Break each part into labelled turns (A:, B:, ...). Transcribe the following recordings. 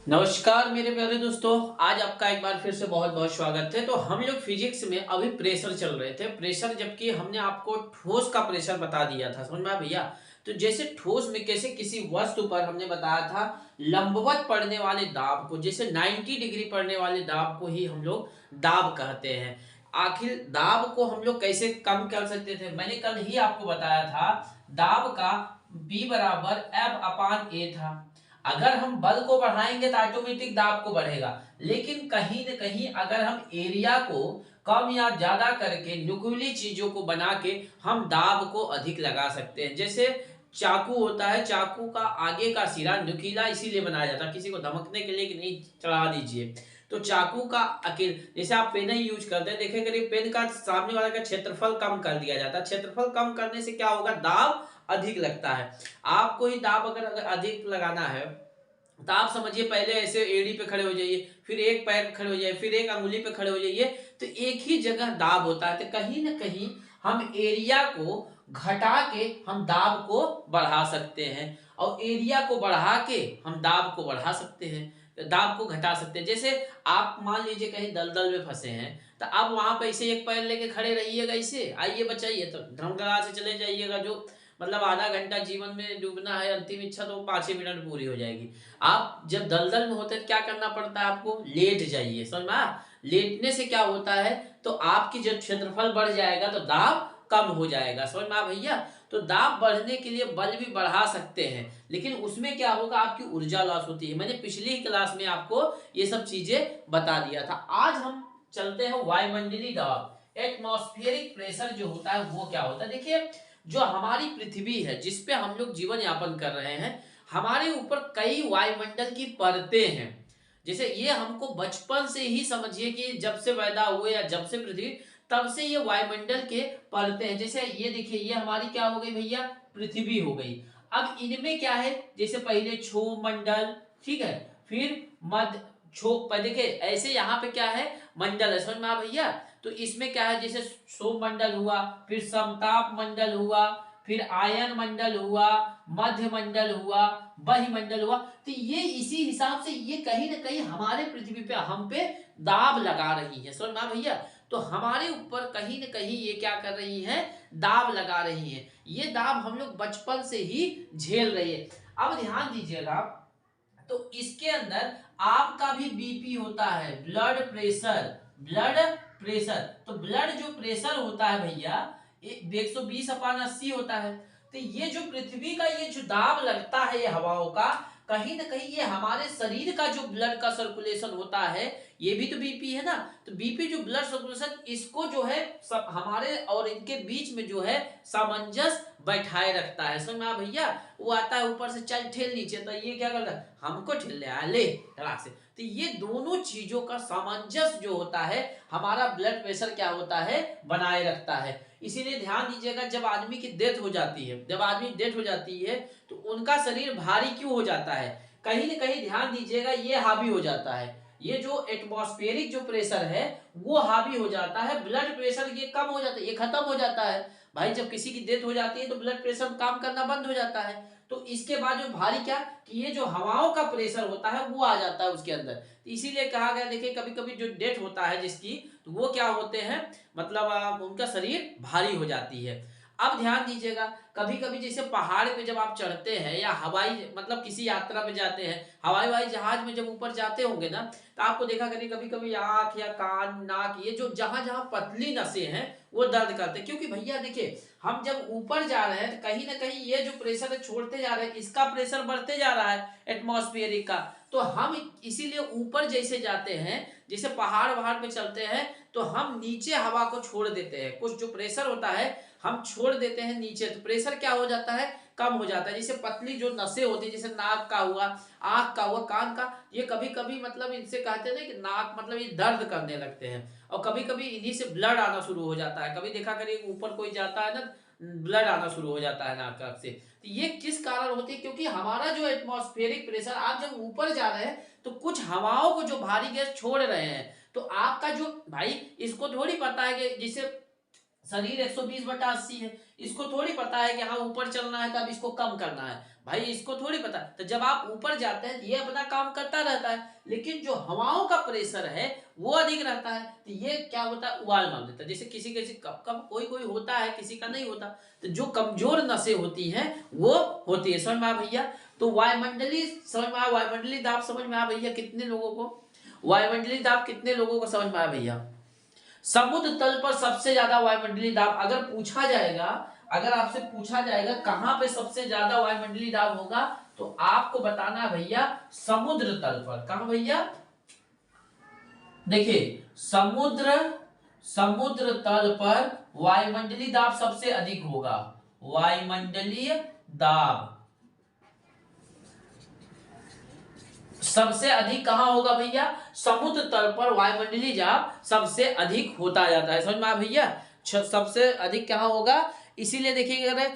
A: नमस्कार मेरे प्यारे दोस्तों। आज आपका एक बार फिर से बहुत बहुत स्वागत है। तो हम लोग फिजिक्स में अभी प्रेशर चल रहे थे, प्रेशर, जबकि हमने आपको ठोस का प्रेशर बता दिया था, समझ में आया भैया। तो जैसे ठोस में कैसे किसी वस्तु पर हमने बताया था लंबवत पड़ने वाले दाब को, जैसे 90 डिग्री पड़ने वाले दाब को ही हम लोग दाब कहते हैं। आखिर दाब को हम लोग कैसे कम कर सकते थे, मैंने कल ही आपको बताया था। दाब का B बराबर F अपान A था। अगर हम बल को बढ़ाएंगे तो ऑटोमेटिक दाब को बढ़ेगा, लेकिन कहीं न कहीं अगर हम एरिया को कम या ज्यादा करके नुकीली चीजों को बना के हम दाब को अधिक लगा सकते हैं। जैसे चाकू होता है, चाकू का आगे का सिरा नुकीला इसीलिए बनाया जाता है किसी को धमकने के लिए कि नहीं चढ़ा दीजिए। तो चाकू का अकेले, जैसे आप पेन ही यूज करते हैं, देखें करिए पेन का सामने वाला का क्षेत्रफल कम कर दिया जाता है। क्षेत्रफल कम करने से क्या होगा, दाब अधिक लगता है। आपको ही दाब अगर अधिक लगाना है तो आप समझिए पहले ऐसे एड़ी पे खड़े हो जाइए, फिर एक पैर पे खड़े हो जाइए, फिर एक अंगुली पे खड़े हो जाइए, तो एक ही जगह दाब होता है। तो कहीं ना कहीं हम एरिया को घटा के हम दाब को बढ़ा सकते हैं, और एरिया को बढ़ा के हम दाब को बढ़ा सकते हैं, दाब को घटा सकते हैं। जैसे आप मान लीजिए कहीं दलदल में फंसे हैं, तो आप वहां पे ऐसे एक पैर लेके खड़े रहिएगा, ऐसे आइए बचाइए, तो धड़ाम से चले जाइएगा। जो मतलब आधा घंटा जीवन में डूबना है, अंतिम इच्छा तो 5 ही मिनट में पूरी हो जाएगी। आप जब दलदल में होते हैं क्या करना पड़ता है, आपको लेट जाइए, समझ में आया? लेटने से क्या होता है, तो आपकी जब क्षेत्रफल बढ़ जाएगा तो दाब कम हो जाएगा, समझ में आया भैया। तो दाब बढ़ने के लिए बल भी बढ़ा सकते हैं, लेकिन उसमें क्या होगा, आपकी ऊर्जा लॉस होती है। मैंने पिछली ही क्लास में आपको ये सब चीजें बता दिया था। आज हम चलते हैं वायुमंडलीय दबाव, एटमॉस्फेरिक प्रेशर जो होता है वो क्या होता है। देखिए, जो हमारी पृथ्वी है जिसपे हम लोग जीवन यापन कर रहे हैं, हमारे ऊपर कई वायुमंडल की परतें हैं। जैसे ये हमको बचपन से ही समझिए कि जब से पैदा हुए या जब से पृथ्वी, तब से ये वायुमंडल के परतें हैं। जैसे ये देखिए, ये हमारी क्या हो गई भैया, पृथ्वी हो गई। अब इनमें क्या है, जैसे पहले क्षोभ मंडल, ठीक है, फिर मध्य क्षोभ पर, देखिए ऐसे यहाँ पे क्या है, मंडल है, समझ में आ भैया। तो इसमें क्या है, जैसे क्षोभ मंडल हुआ, फिर समताप मंडल हुआ, फिर आयन मंडल हुआ, मध्य मंडल हुआ, बहिमंडल हुआ। तो ये इसी हिसाब से ये कहीं ना कहीं हमारे पृथ्वी पे हम पे दाब लगा रही है, समझ में भैया। तो हमारे ऊपर कहीं ना कहीं ये क्या कर रही है, दाब लगा रही है। ये दाब हम लोग बचपन से ही झेल रही है। अब ध्यान दीजिएगा, तो इसके अंदर आपका भी बीपी होता है, ब्लड प्रेशर, ब्लड प्रेशर। तो ब्लड जो प्रेशर होता है भैया, 120/80 होता है। तो ये जो पृथ्वी का ये जो दाब लगता है ये हवाओं का, कहीं ना कहीं ये हमारे शरीर का जो ब्लड का सर्कुलेशन होता है, ये भी तो बीपी है ना। तो बीपी जो ब्लड सर्कुलेशन, इसको जो है सब हमारे और इनके बीच में जो है सामंजस्य बैठाए रखता है, समझ में आ भैया। वो आता है ऊपर से, चल ठेल नीचे, तो ये क्या करता है, हमको ठेल ले आया, ले धड़ाक से। तो ये दोनों चीजों का सामंजस्य जो होता है, हमारा ब्लड प्रेशर क्या होता है, बनाए रखता है। इसीलिए ध्यान दीजिएगा, जब आदमी की डेथ हो जाती है, जब आदमी डेथ हो जाती है, तो उनका शरीर भारी क्यों हो जाता है, कहीं ना कहीं ध्यान दीजिएगा, ये हावी हो जाता है। ये जो एटमॉस्फेरिक जो प्रेशर है वो हावी हो जाता है, ब्लड प्रेशर ये कम हो जाता है, ये खत्म हो जाता है। भाई जब किसी की डेथ हो जाती है तो ब्लड प्रेशर काम करना बंद हो जाता है। तो इसके बाद जो भारी क्या, कि ये जो हवाओं का प्रेशर होता है वो आ जाता है उसके अंदर। तो इसीलिए कहा गया, देखिए कभी कभी जो डेथ होता है जिसकी, तो वो क्या होते हैं, मतलब उनका शरीर भारी हो जाती है। अब ध्यान दीजिएगा, कभी कभी जैसे पहाड़ पे जब आप चढ़ते हैं या हवाई मतलब किसी यात्रा पे जाते हैं, हवाई जहाज में जब ऊपर जाते होंगे ना, तो आपको देखा करिए कभी कभी आंख या कान नाक, ये जो जहां जहां पतली नसें हैं वो दर्द करते हैं। क्योंकि भैया देखिए, हम जब ऊपर जा रहे हैं तो कहीं ना कहीं ये जो प्रेशर है छोड़ते जा रहे हैं, इसका प्रेशर बढ़ते जा रहा है एटमॉस्फेरिक का। तो हम इसीलिए ऊपर जैसे जाते हैं, जैसे पहाड़ वहाड़ पे चलते हैं, तो हम नीचे हवा को छोड़ देते हैं, कुछ जो प्रेशर होता है हम छोड़ देते हैं नीचे, तो प्रेशर क्या हो जाता है, कम हो जाता है। जैसे पतली जो नसें होती है, जैसे नाक का हुआ, आंख का हुआ, कान का, ये कभी कभी मतलब इनसे कहते हैं ना कि नाक मतलब ये दर्द करने लगते हैं, और कभी कभी इन्हीं से ब्लड आना शुरू हो जाता है। कभी देखा करिए ऊपर कोई जाता है ना, ब्लड आना शुरू हो जाता है नाक से। तो ये किस कारण होती है, क्योंकि हमारा जो एटमॉस्फेरिक प्रेशर, आप जब ऊपर जा रहे हैं तो कुछ हवाओं को जो भारी गैस छोड़ रहे हैं, तो आपका जो भाई, इसको थोड़ी पता है कि जिसे शरीर 120/80 है, इसको थोड़ी पता है कि हाँ ऊपर चलना है तो अब इसको कम करना है। भाई इसको थोड़ी पता। तो जब आप ऊपर जाते हैं ये अपना काम करता रहता है, लेकिन जो हवाओं का प्रेशर है वो अधिक रहता है, तो ये क्या होता है, उबाल मार देता है। जैसे किसी किसी कब कब कोई कोई होता है, किसी का नहीं होता। तो जो कमजोर नसें होती हैं वो होती है, समझ में आ भैया। तो वायुमंडलीय समझ में आ, वायुमंडलीय दाब समझ में आ भैया कितने लोगों को, वायुमंडलीय दाब कितने लोगों को समझ में आया भैया। समुद्र तल पर सबसे ज्यादा वायुमंडलीय दाब अगर पूछा जाएगा, अगर आपसे पूछा जाएगा कहां पे सबसे ज्यादा वायुमंडलीय दाब होगा, तो आपको बताना है भैया समुद्र तल पर। कहां भैया, देखिए समुद्र, समुद्र तल पर वायुमंडलीय दाब सबसे अधिक होगा। वायुमंडलीय दाब सबसे अधिक कहां होगा भैया, समुद्र तल पर वायुमंडलीय दाब सबसे अधिक होता जाता है, समझ में आ भैया। सबसे अधिक कहां होगा, इसीलिए देखिए अगर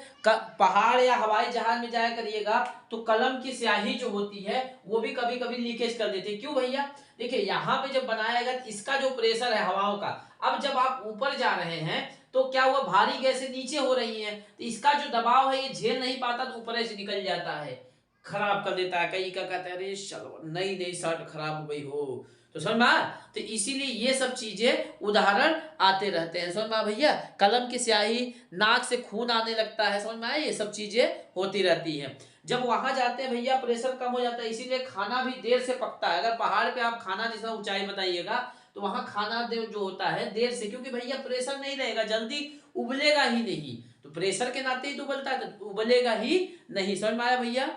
A: पहाड़ या हवाई जहाज में जाया करिएगा तो कलम की स्याही जो होती है वो भी कभी कभी लीकेज कर देती है। क्यों भैया, देखिए यहाँ पे जब बनाया गया इसका जो प्रेशर है हवाओं का, अब जब आप ऊपर जा रहे हैं तो क्या हुआ, भारी गैसें नीचे हो रही हैं, तो इसका जो दबाव है ये झेल नहीं पाता, तो ऊपर से निकल जाता है, खराब कर देता है। कई का कहते हैं अरे चलो नई नई शर्ट खराब हो गई हो, तो समझ में आ। तो इसीलिए ये सब चीजें उदाहरण आते रहते हैं, समझ में आ भैया। कलम की स्याही, नाक से खून आने लगता है, समझ में आया, ये सब चीजें होती रहती हैं। जब वहां जाते हैं भैया प्रेशर कम हो जाता है, इसीलिए खाना भी देर से पकता है। अगर पहाड़ पे आप खाना जैसा ऊंचाई बताइएगा तो वहां खाना जो होता है देर से, क्योंकि भैया प्रेशर नहीं रहेगा, जल्दी उबलेगा ही नहीं। तो प्रेशर के नाते ही तो उबलता है, तो उबलेगा ही नहीं, समझ में आया भैया।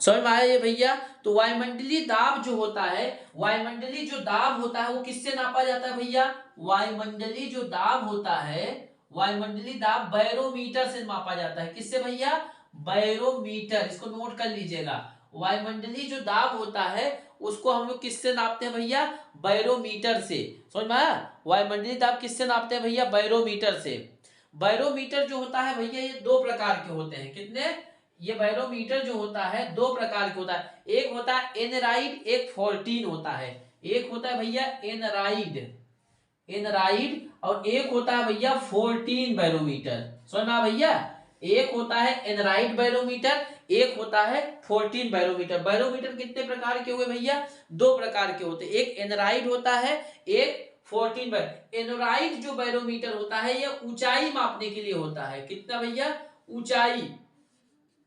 A: समझ में आया ये भैया। तो वायुमंडलीय दाब जो होता है, वायुमंडलीय जो दाब होता है वो किससे नापा जाता है भैया, वायुमंडलीय जो दाब होता है, वायुमंडलीय दाब बैरोमीटर से मापा जाता है। किससे भैया, बैरोमीटर, इसको नोट कर लीजिएगा। वायुमंडलीय जो दाब होता है उसको हम लोग किससे नापते हैं भैया, बैरोमीटर से। समझ में आया, वायुमंडलीय दाब किससे नापते हैं भैया, बैरोमीटर से। बैरोमीटर जो होता है भैया ये दो प्रकार के होते हैं, कितने, ये बैरोमीटर जो होता है दो प्रकार के होता है। एक होता है एनराइड, एक फोर्टीन होता है। एक होता है भैया एनराइड, एनराइड, और एक होता है भैया फोर्टीन बैरोमीटर। सुना भैया, एक होता है एनराइड बैरोमीटर, एक होता है फोर्टीन बैरोमीटर। बैरोमीटर कितने प्रकार के हुए भैया, दो प्रकार के होते हैं, एक एनराइड होता है, एक फोर्टीन। एनराइड जो बैरोमीटर होता है ये ऊंचाई मापने के लिए होता है, कितना भैया, ऊंचाई।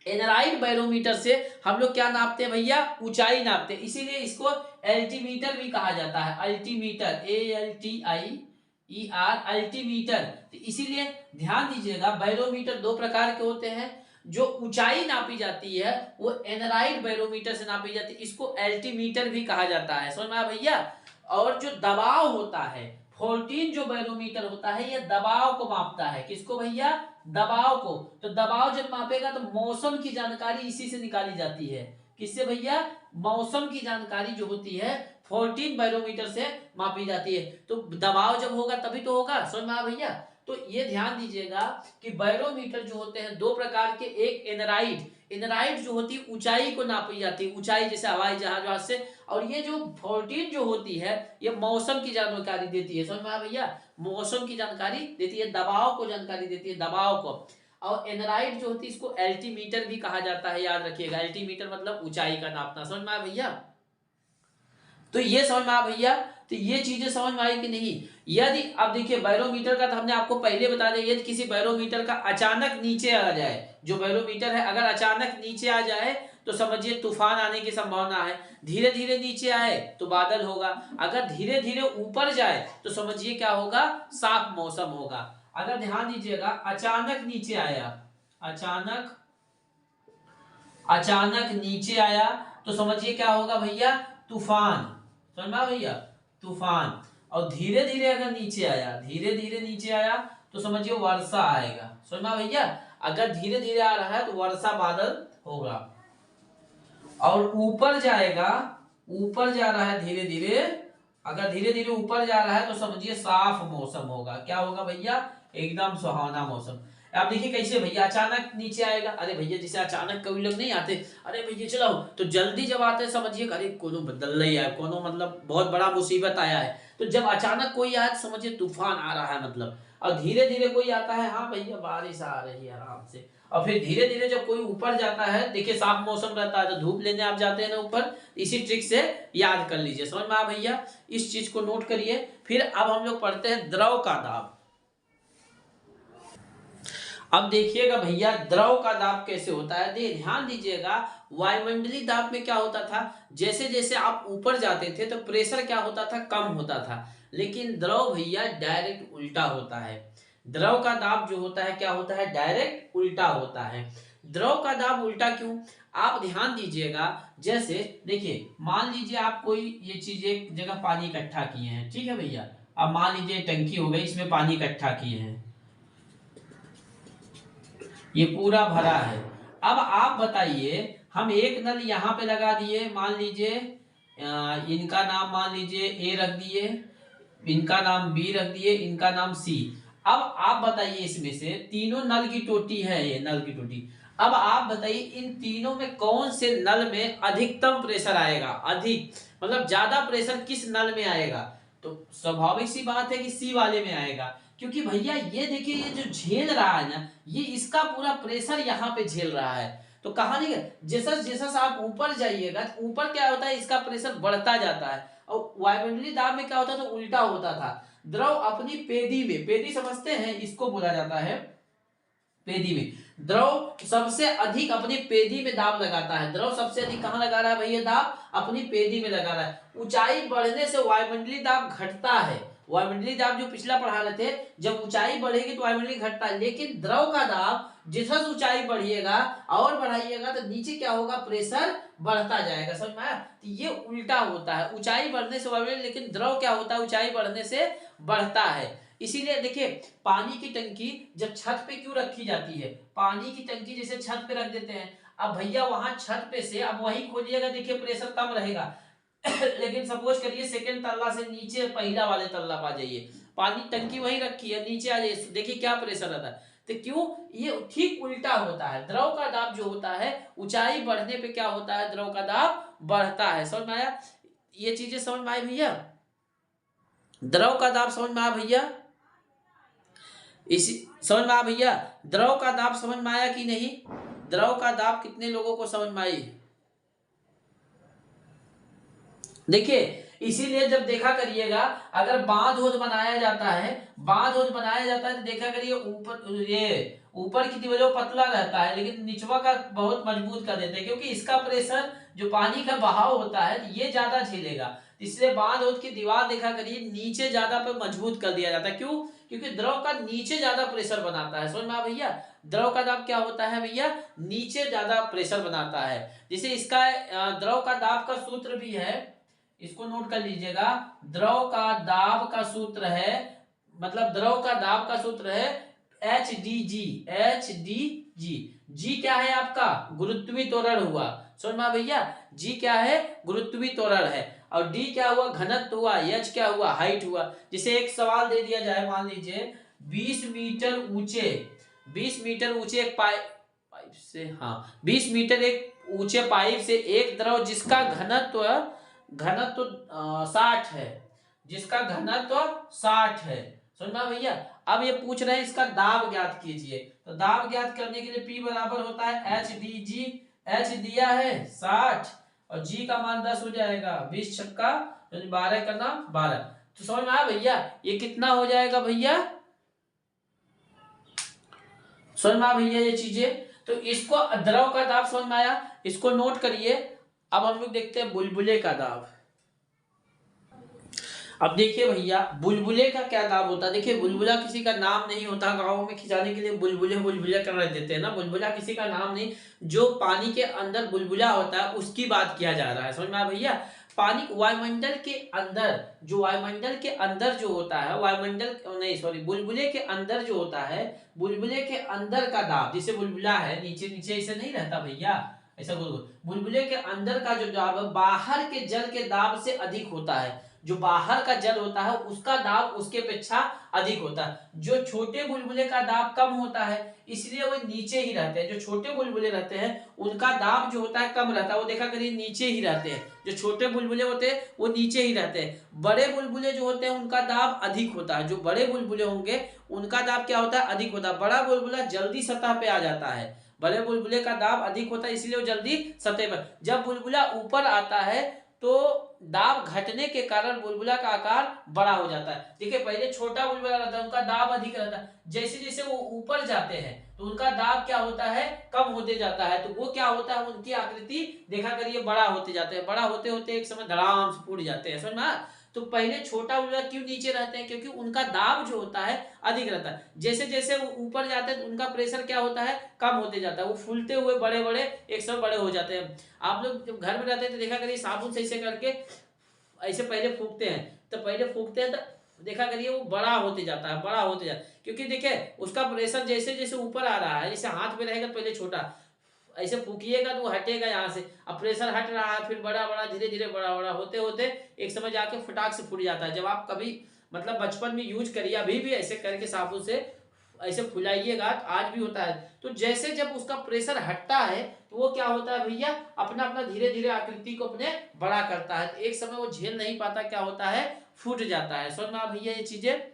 A: एनराइड बैरोमीटर से हम लोग क्या नापते हैं भैया, ऊंचाई नापते हैं, इसीलिए इसको एल्टीमीटर भी कहा जाता है, अल्टीमीटर, ALTIER, अल्टीमीटर। तो इसीलिए ध्यान दीजिएगा बैरोमीटर दो प्रकार के होते हैं। जो ऊंचाई नापी जाती है वो एनराइड बैरोमीटर से नापी जाती है, इसको एल्टीमीटर भी कहा जाता है, समझ में आया भैया। और जो दबाव होता है, फोर्टीन जो बैरोमीटर होता है ये दबाव को मापता है, किसको भैया, दबाव को। तो दबाव जब मापेगा तो मौसम की जानकारी इसी से निकाली जाती है, किससे भैया, मौसम की जानकारी जो होती है 14 बैरोमीटर से मापी जाती है। तो दबाव जब होगा तभी तो होगा, समझ में आया भैया। तो ये ध्यान दीजिएगा कि बैरोमीटर जो होते हैं दो प्रकार के, एक एनराइड, एनराइड जो होती है ऊंचाई को नापी जाती है, ऊंचाई जैसे हवाई जहाज से। और ये जो 14 जो होती है ये मौसम की जानकारी देती है, समझ में आया भैया, मौसम की जानकारी देती है, दबाव को जानकारी देती है, दबाव को। और एनराइड जो होती है इसको एल्टीमीटर भी कहा जाता है, याद रखिएगा, एल्टीमीटर मतलब ऊंचाई का नापना, समझ में आया भैया। तो ये समझ में आया भैया। तो ये चीजें समझ में आई कि नहीं। यदि अब देखिए बैरोमीटर का तो हमने आपको पहले बता दिया, यदि किसी बैरोमीटर का अचानक नीचे आ जाए, जो बैरोमीटर है अगर अचानक नीचे आ जाए तो समझिए तूफान आने की संभावना है। धीरे धीरे नीचे आए तो बादल होगा, अगर धीरे धीरे ऊपर जाए तो समझिए क्या होगा, साफ मौसम होगा। अगर ध्यान दीजिएगा अचानक नीचे आया, अचानक, अचानक नीचे आया तो समझिए क्या होगा भैया, तूफान, समझा भैया, तूफान। और धीरे धीरे अगर नीचे आया, धीरे धीरे नीचे आया तो समझिए वर्षा आएगा, समझा भैया। अगर धीरे धीरे आ रहा है तो वर्षा बादल होगा। और ऊपर जाएगा, ऊपर जा रहा है धीरे धीरे, अगर धीरे धीरे ऊपर जा रहा है तो समझिए साफ मौसम होगा, क्या होगा भैया, एकदम सुहावना मौसम। आप देखिए कैसे भैया अचानक नीचे आएगा, अरे भैया जैसे अचानक कभी लोग नहीं आते, अरे भैया चलो, तो जल्दी जब आते हैं समझिए अरे कोनो बदल रही है, कोनो मतलब बहुत बड़ा मुसीबत आया है। तो जब अचानक कोई आया तो समझिए तूफान आ रहा है मतलब। और धीरे धीरे कोई आता है, हाँ भैया बारिश आ रही है आराम से, और फिर धीरे धीरे जब कोई ऊपर जाता है, देखिए साफ मौसम रहता है तो धूप लेने आप जाते हैं ना ऊपर, इसी ट्रिक से याद कर लीजिए। समझ में आ भैया, इस चीज को नोट करिए। फिर अब हम लोग पढ़ते हैं द्रव का दाब। अब देखिएगा भैया द्रव का दाब कैसे होता है, ध्यान दीजिएगा। वायुमंडलीय दाब में क्या होता था, जैसे जैसे आप ऊपर जाते थे तो प्रेशर क्या होता था, कम होता था। लेकिन द्रव भैया डायरेक्ट उल्टा होता है। द्रव का दाब जो होता है क्या होता है, डायरेक्ट उल्टा होता है। द्रव का दाब उल्टा क्यों, आप ध्यान दीजिएगा। जैसे देखिए मान लीजिए आप कोई ये चीज एक जगह पानी इकट्ठा किए हैं, ठीक है भैया। अब मान लीजिए टंकी हो गई, इसमें पानी इकट्ठा किए हैं, ये पूरा भरा है। अब आप बताइए, हम एक नल यहाँ पे लगा दिए, मान लीजिए इनका नाम मान लीजिए ए रख दिए, इनका नाम बी रख दिए, इनका नाम सी। अब आप बताइए इसमें से तीनों नल की टोटी है, ये नल की टोटी। अब आप बताइए इन तीनों में कौन से नल में अधिकतम प्रेशर आएगा, अधिक मतलब ज्यादा प्रेशर किस नल में आएगा, तो स्वाभाविक सी बात है कि सी वाले में आएगा। क्योंकि भैया ये देखिए ये जो झेल रहा है ना, ये इसका पूरा प्रेशर यहाँ पे झेल रहा है। तो कहा नहीं है, जैसा जैसा आप ऊपर जाइएगा, ऊपर क्या होता है, इसका प्रेशर बढ़ता जाता है। और वायुमंडलीय दाब में क्या होता था, उल्टा होता था। द्रव अपनी पेदी में, पेदी समझते हैं, इसको बोला जाता है पेदी में। द्रव सबसे अधिक अपनी पेदी में दाब लगाता है। द्रव सबसे अधिक कहां लगा रहा है भैया, दाब अपनी पेदी में लगा रहा है। ऊंचाई बढ़ने से वायुमंडलीय दाब घटता है। वायुमंडलीय दाब जो पिछला पढ़ा रहे थे, जब ऊंचाई बढ़ेगी तो वायुमंडलीय घटता है। लेकिन द्रव का दाब जैसा ऊंचाई बढ़िएगा और बढ़ाइएगा तो नीचे क्या होगा, प्रेशर बढ़ता जाएगा। समझ में आया, तो ये उल्टा होता है। ऊंचाई बढ़ने से वायुमंडलीय, लेकिन द्रव क्या होता है, ऊंचाई बढ़ने से बढ़ता है। इसीलिए देखिए पानी की टंकी जब छत पे क्यों रखी जाती है, पानी की टंकी जैसे छत पे रख देते हैं। अब भैया वहां छत पे से अब वही खोलिएगा, देखिए प्रेशर कम रहेगा। लेकिन सपोज करिए सेकंड तल्ला से नीचे पहला वाले तल्ला पा जाइए, पानी टंकी वही रखी है, नीचे आ जाइए, देखिए क्या प्रेशर रहता है। तो क्यों, ये ठीक उल्टा होता है। द्रव का दाब जो होता है ऊंचाई बढ़ने पे क्या होता है, द्रव का दाब बढ़ता है। समझ में आया, ये चीजें समझ में आई भैया। द्रव का दाब समझ में आया भैया, इसी समझ में आया भैया। द्रव का दाब समझ में आया कि नहीं, द्रव का दाब कितने लोगों को समझ में आई। देखिए इसीलिए जब देखा करिएगा, अगर बांध होद बनाया जाता है, बांध होद बनाया जाता है तो देखा करिए ऊपर ये ऊपर की दीवार पतला रहता है, लेकिन निचवा का बहुत मजबूत कर देते हैं। क्योंकि इसका प्रेशर जो पानी का बहाव होता है ये ज्यादा झेलेगा, इसलिए बांध होद की दीवार देखा करिए नीचे ज्यादा पे मजबूत कर दिया जाता है। क्यों, क्योंकि द्रव का नीचे ज्यादा प्रेशर बनाता है। समझ में आ भैया, द्रव का दाब क्या होता है भैया, नीचे ज्यादा प्रेशर बनाता है। जैसे इसका द्रव का दाब का सूत्र भी है, इसको नोट कर लीजिएगा। द्रव का दाब का सूत्र है, मतलब द्रव का दाब का सूत्र है h d g, h d g. G क्या है आपका, गुरुत्वीय त्वरण हुआ। समझ में भैया, जी क्या है, गुरुत्वीय त्वरण है। और डी क्या हुआ, घनत्व हुआ। एच क्या हुआ, हाइट हुआ। जैसे एक सवाल दे दिया जाए, मान लीजिए 20 मीटर ऊंचे, 20 मीटर ऊंचे एक पाइप से, हाँ 20 मीटर एक ऊंचे पाइप से एक द्रव जिसका घनत्व 60 है, जिसका घनत्व 60 है। सुनना भैया, अब ये पूछ रहे हैं इसका दाब ज्ञात कीजिए। तो दाब ज्ञात करने के लिए P बराबर होता है एच डी जी। एच दिया है 60 और जी का मान 10 हो जाएगा, 20 छक्का 12 करना 12। तो समझ में आया भैया, ये कितना हो जाएगा भैया, समझ में आया भैया ये चीजें। तो इसको द्रव का दाब समझ में आया, इसको नोट करिए। अब हम लोग देखते हैं बुलबुले का दाब। अब देखिए भैया बुलबुले का क्या दाब होता है। देखिए बुलबुला किसी का नाम नहीं होता, गाँव में खिंचाने के लिए बुलबुले बुलबुले कर देते हैं ना, बुलबुला किसी का नाम नहीं, जो पानी के अंदर बुलबुला होता है उसकी बात किया जा रहा है। समझ में आया भैया, पानी वायुमंडल के अंदर, जो वायुमंडल के अंदर जो होता है, वायुमंडल नहीं सॉरी बुलबुले के अंदर जो होता है, बुलबुले के अंदर का दाब, जैसे बुलबुला है नीचे नीचे ऐसे नहीं रहता भैया, ऐसा बोल, बुलबुले के अंदर का जो दाब बाहर के जल के दाब से अधिक होता है। जो बाहर का जल होता है उसका दाब उसके अपेक्षा अधिक होता है। जो छोटे बुलबुले का दाब कम होता है इसलिए वो नीचे ही रहते हैं। जो छोटे बुलबुले रहते हैं उनका दाब जो होता है कम रहता है, वो देखा करिए नीचे ही रहते हैं। जो छोटे बुलबुले होते हैं वो नीचे ही रहते हैं। बड़े बुलबुले जो होते हैं उनका दाब अधिक होता है। जो बड़े बुलबुले होंगे उनका दाब क्या होता है, अधिक होता है। बड़ा बुलबुला जल्दी सतह पे आ जाता है, बड़े बुलबुले का दाब अधिक होता है इसलिए वो जल्दी सतह पर। जब बुलबुला ऊपर आता है तो दाब घटने के कारण बुलबुला का आकार बड़ा हो जाता है। देखिए पहले छोटा बुलबुला रहता है उनका दाब अधिक रहता है, जैसे जैसे वो ऊपर जाते हैं तो उनका दाब क्या होता है, कम होते जाता है। तो वो क्या होता है, उनकी आकृति देखा करिए बड़ा होते जाते हैं। बड़ा होते होते एक समय धड़ाम से फूट जाते हैं, समझ में। तो पहले छोटा बुलबुला क्यों नीचे रहते हैं, क्योंकि उनका दाब जो होता है अधिक रहता है। जैसे जैसे वो ऊपर जाते हैं तो उनका प्रेशर क्या होता है, कम होते जाता है। वो फूलते हुए बड़े बड़े एक समय बड़े हो जाते हैं। आप लोग जब घर में रहते हैं तो देखा करिए साबुन से ऐसे करके ऐसे पहले फूकते हैं, तो पहले फूकते हैं तो देखा करिए वो बड़ा होते जाता है, बड़ा होते जाता है। क्योंकि देखिए उसका प्रेशर जैसे जैसे ऊपर आ रहा है, जैसे हाथ में रहेगा पहले छोटा, ऐसे फूकिएगा तो वो हटेगा यहाँ से। अब प्रेशर हट रहा है, फिर बड़ा बड़ा धीरे धीरे बड़ा बड़ा होते होते एक समय जाके फटाक से फूट जाता है। जब आप कभी मतलब बचपन में यूज करिए, अभी भी ऐसे करके साबुन से ऐसे फुलाइएगा तो आज भी होता है। तो जैसे जब उसका प्रेशर हटता है तो वो क्या होता है भैया, अपना अपना धीरे धीरे आकृति को अपने बड़ा करता है। तो एक समय वो झेल नहीं पाता, क्या होता है, फूट जाता है। समझ में आ भैया ये चीजें।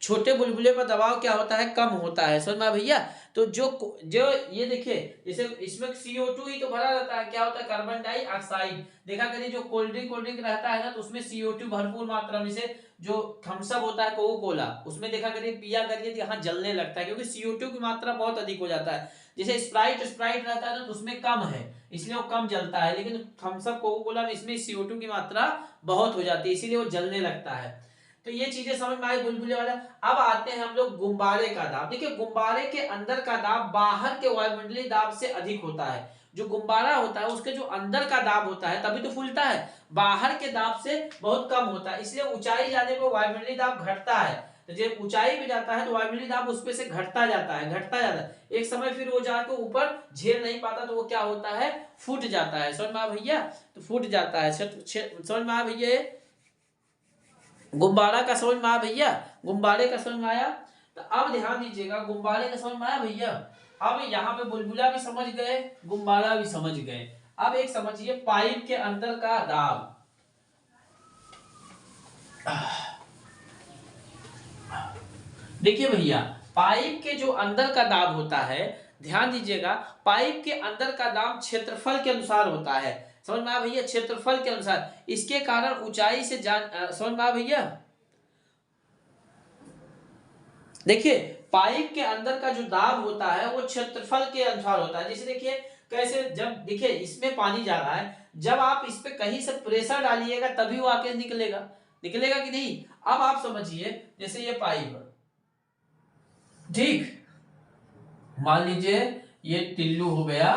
A: छोटे बुलबुले पर दबाव क्या होता है, कम होता है। समझ में भैया। तो जो जो ये देखिए जैसे इसमें CO2 ही तो भरा रहता है, क्या होता है, कार्बन डाइऑक्साइड। देखा करिए जो कोल्ड ड्रिंक रहता है ना तो उसमें CO2 भरपूर मात्रा में, से जो थम्स अप होता है कोको कोला, उसमें देखा करिए पिया करिए तो यहाँ जलने लगता है, क्योंकि CO2 की मात्रा बहुत अधिक हो जाता है। जैसे स्प्राइट रहता है ना तो उसमें कम है इसलिए वो कम जलता है, लेकिन थम्स अप कोको कोला में इसमें CO2 की मात्रा बहुत हो जाती है इसीलिए वो जलने लगता है। तो ये चीजें समझ में आई बुलबुले वाला। अब आते हैं हम लोग गुब्बारे का दाब। देखिए गुब्बारे के अंदर का दाब बाहर के वायुमंडलीय दाब से अधिक होता है। जो गुब्बारा होता है उसके जो अंदर का दाब होता है तभी तो फूलता है, बाहर के दाब से बहुत कम होता है। इसलिए ऊंचाई जाने पर वायुमंडलीय दाब घटता है। तो जब ऊंचाई पे जाता है तो वायुमंडलीय दाब उसमें से घटता जाता है, घटता जाता है। एक समय फिर वो जाकर ऊपर झेल नहीं पाता तो वो क्या होता है, फूट जाता है। समझ में आ भैया। तो फूट जाता है, समझ में आ भैया। गुब्बारा का समझ में आया भैया, गुब्बारे का समझ में आया। तो अब ध्यान दीजिएगा, गुब्बारे का समझ में आया भैया। अब यहाँ पे बुलबुला भी समझ गए, गुब्बारा भी समझ गए। अब एक समझिए पाइप के अंदर का दाब। देखिए भैया पाइप के जो अंदर का दाब होता है, ध्यान दीजिएगा, पाइप के अंदर का दाब क्षेत्रफल के अनुसार होता है। समझ में आया भैया, क्षेत्रफल के अनुसार। इसके कारण ऊंचाई से समझ में आया भैया। देखिए पाइप के अंदर का जो दाब होता है वो क्षेत्रफल के अनुसार होता है। जैसे देखिए कैसे, जब देखिए इसमें पानी जा रहा है, जब आप इस पे कहीं से प्रेशर डालिएगा तभी वो आके निकलेगा, निकलेगा कि नहीं। अब आप समझिए जैसे ये पाइप, ठीक, मान लीजिए ये टिल्लू हो गया,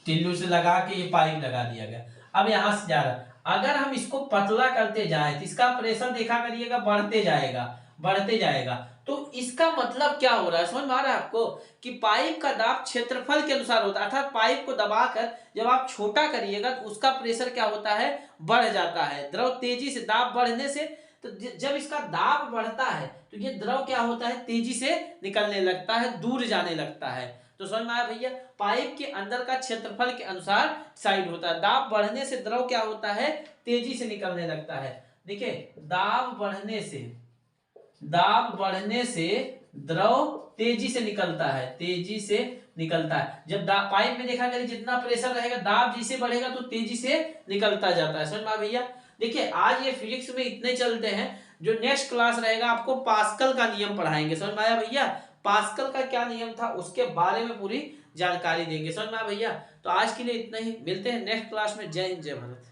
A: टिल्लू से लगा के ये पाइप लगा दिया गया। अब यहां से जा रहा है, अगर हम इसको पतला करते जाए तो इसका प्रेशर देखा करिएगा बढ़ते जाएगा, बढ़ते जाएगा। तो इसका मतलब क्या हो रहा है, समझ में आ रहा है आपको, कि पाइप का दाब क्षेत्रफल के अनुसार होता है। अर्थात पाइप को दबाकर जब आप छोटा करिएगा तो उसका प्रेशर क्या होता है, बढ़ जाता है। द्रव तेजी से, दाब बढ़ने से, तो जब इसका दाब बढ़ता है तो ये द्रव क्या होता है, तेजी से निकलने लगता है, दूर जाने लगता है। तो समझ में आया भैया, पाइप के अंदर का क्षेत्रफल के अनुसार साइड होता है। दाब बढ़ने से द्रव क्या होता है, तेजी से निकलने लगता है। देखिए दाब बढ़ने से, दाब बढ़ने से द्रव तेजी से निकलता है, तेजी से निकलता है। जब पाइप में देखा करिए जितना प्रेशर रहेगा दाब जैसे बढ़ेगा तो तेजी से निकलता जाता है। समझ में आया भैया। देखिए आज ये फिजिक्स में इतने चलते हैं, जो नेक्स्ट क्लास रहेगा आपको पास्कल का नियम पढ़ाएंगे। समझ में आया भैया, पास्कल का क्या नियम था उसके बारे में पूरी जानकारी देंगे। समझ में आया भैया। तो आज के लिए इतना ही, मिलते हैं नेक्स्ट क्लास में। जय हिंद जय भारत।